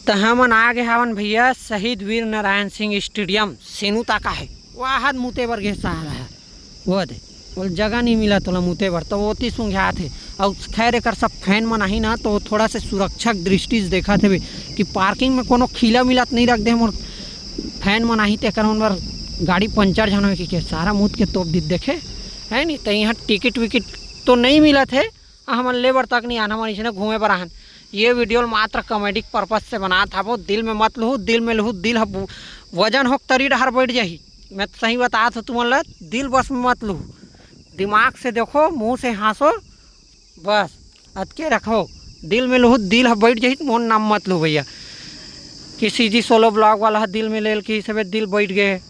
तो हमन आगे हवन भैया शहीद वीर नारायण सिंह स्टेडियम सेनुता का है वहाँ मुते बर गे सहारा है वो दे बोल जगह नहीं मिला तोला मुते बर तो वो सूंघा थे और खैर एक सब फैन मन ही ना तो थोड़ा से सुरक्षक दृष्टि से देखा थे कि पार्किंग में कोनो खीला मिलत नहीं रख दे मोर फैन मन ही तेकर मन बर गाड़ी पंचर जाना कि सारा मुँह के तोप दी देखे है नहीं तो यहाँ टिकट विकेट तो नहीं मिला थे हमन लेबर तक नहीं आना मन घूमे पर आहन। ये वीडियो मात्र कॉमेडिक पर्पज से बना था वो दिल में मत लूँ दिल में लूँ दिल वजन हो तरी डहर बैठ जाही। मैं तो सही बता था तुम दिल बस में मत लूँ दिमाग से देखो मुंह से हंसो बस अटके रखो दिल में लूँ दिल बैठ जाही मोन नाम मत लूँ भैया किसी जी सोलो ब्लॉग वाला दिल में ले कि सब दिल बैठ गए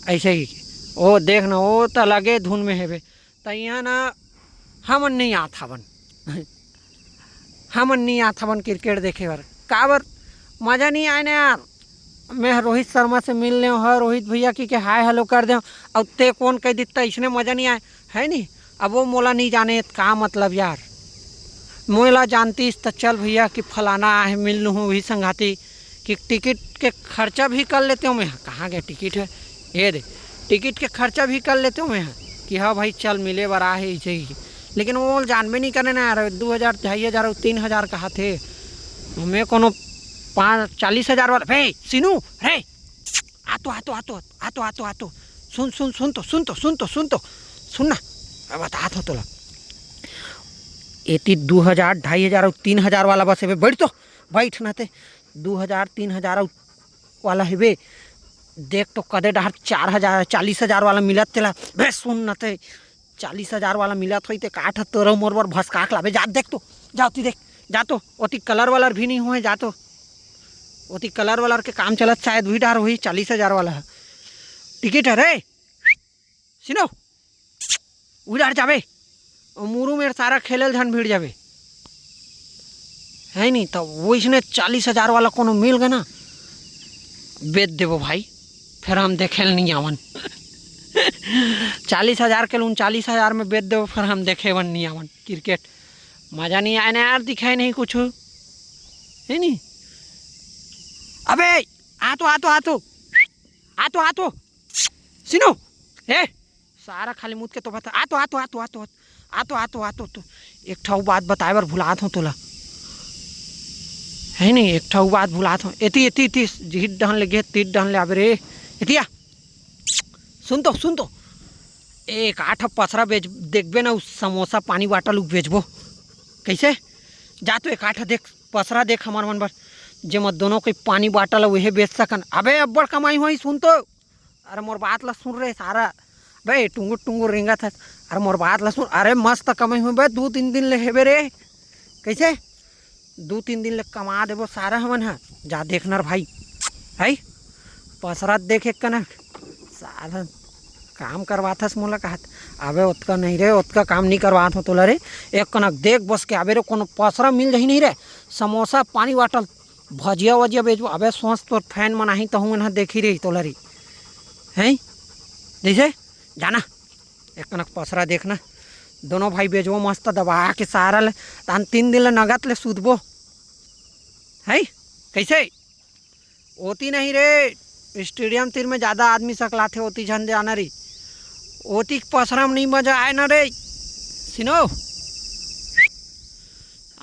ऐसे ही ओ देखना वो तो लगे धुन में है तो यहाँ ना हमन नहीं आता बन हमन नहीं आता बन क्रिकेट देखे बर काबर मज़ा नहीं आए ना यार। मैं रोहित शर्मा से मिल ले है रोहित भैया की हाय हेलो कर दे और ते कौन कह देता इसने मज़ा नहीं आए है नहीं। अब वो मोला नहीं जाने का मतलब यार मोला जानती तो चल भैया कि फलाना है मिल लूँ वही संगाती कि टिकट के खर्चा भी कर लेते हो मैं कहाँ गया टिकट है ये दे टिकट के खर्चा भी कर लेते हो मैं कि हाँ भाई चल मिले बरा है ऐसे ही लेकिन वो जानबे नहीं करने ना यार 2000 2500 और 3000 कहा थे मैं कोनो 40,000 वाला भाई सीनू रे आतो आतो आतो आतो आतो आतो सुन सुन सुन तो सुन तो सुन तो सुन तो सुनना बता तो तोला एती 2000 2500 और 3000 वाला बस है बैठ तो बैठ ना थे 2000 3000 वाला है बे देख तो कदे डहर 4000 40,000 वाला मिलत तेला बे सुन न थे 40,000 वाला मिलत हो काठ तोर मोर बर भसकाक लाबे जा देख तो जाती देख जा तो ओती कलर वालर भी नहीं हुए जा तो ओती कलर वालर के काम चलत शायद वही डार हुई 40,000 वाला है टिकट है रे सुनो उड़ार जाबे मुरू में सारा खेलल धन भीड़ जाबे है नहीं तो वो इसने 40,000 वाला कोनो मिल गए ना बेच देवो भाई फिर हम देखे नहीं आवन 40,000 के 39,000 में बेच दो फिर हम देखे वन नहीं आवन क्रिकेट मज़ा नहीं आए ना यार दिखाए नहीं कुछ है नहीं। अबे आतो आतो आतो आतो आतो सुनो ए सारा खाली मुँह के तो बता आतो आतो आतो आतो आतो आतो आतो तो एक ठा बात बताए बर भुलात हूँ तोला है नहीं एक ठा बात भुलात हूँ एती एती एती झीट डहन ले गे तीट डहन ले आबे रे एतिया सुन तो एक 8 पसरा बेच देखबे ना उस समोसा पानी बाटल बेचबो कैसे जा तो एक 8 देख पसरा देख हमार मन बर जे मत दोनों कोई पानी बाटल वही बेच सकन अबे अब्बड़ कमाई हुई सुन तो अरे मोर बात ला सुन रहे सारा बे टुंगुर टुंगुर रेंगा था अरे मोर बात ला सुन अरे मस्त कमाई हुई बे 2-3 दिन ले हेबे रे कैसे 2-3 दिन ले कमा देबो सारा हमन है जा देखना भाई है पसरा देखे कनक सारा काम करवाथस मोला कहत अबे उतका नहीं रे उतका काम नहीं करवात हो तोला रे एक कनक देख बस के अबे रे कोनो पसरा मिल जाही नहीं रे समोसा पानी बाटल भजिया वजिया बेचबो अबे सोच तो फैन मनाही तो हूँ देखी रही तोला रे हैं जैसे जाना एक कनक पसरा देखना दोनों भाई बेचबो मस्त दबा के सारा ले तान 3 दिन ले नगद ले सूदबो है कैसे ओती नहीं रे स्टेडियम तीर में ज़्यादा आदमी सकला थे ओती झन जाना रे ओती पसरा में नहीं मजा आए ना रे सुनो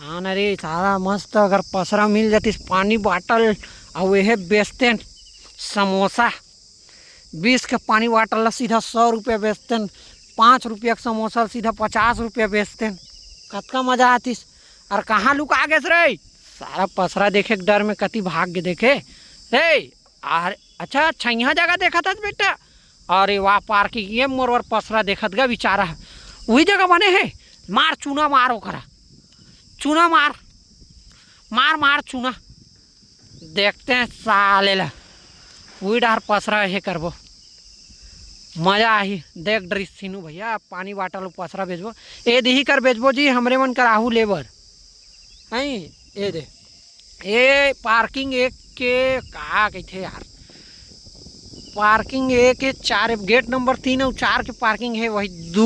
आना रे सारा मस्त अगर पसरा मिल जाती पानी बाटल और वह बेचते समोसा 20 के पानी बाटल ला सीधा 100 रुपया बेचते 5 रुपया का समोसा सीधा 50 रुपया बेचते कतका मजा आतीस और कहाँ लुका गए रे सारा पसरा देखे के डर में कति भाग्य देखे रे अरे अच्छा यहाँ जगह देखा था बेटा अरे वाह पार्किंग ये मोर पसरा देखत गा बेचारा वही जगह बने है मार चूना मार ओकरा चूना मार मार मार चूना देखते हैं साले ला वही डार पसरा है करबो मजा आई देख ड्रिस सीनू भैया पानी बाटल पसरा बेचबो ए दही कर बेचबो जी हमरे मन कराहू लेबर हैं ये दे ए पार्किंग एक के कहा कहते यार पार्किंग एक के 4 गेट नंबर 3 और 4 के पार्किंग है वही 2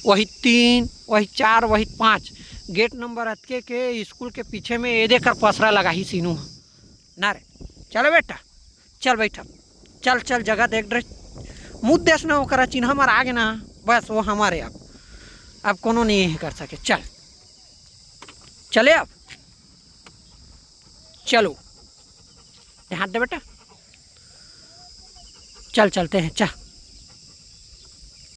वही 3 वही 4 वही 5 गेट नंबर अतके के स्कूल के पीछे में ये देकर पसरा लगा ही सीनू ना रे, चलो बेटा, चल बैठा, चल चल जगह देख रहे मुँह देश ना ओकरा चिन्ह हमार आगे ना, बस वो हमारे अब कोनो नहीं कर सके। चल चले अब, चलो हाथ दे बेटा, चल चलते हैं, चल।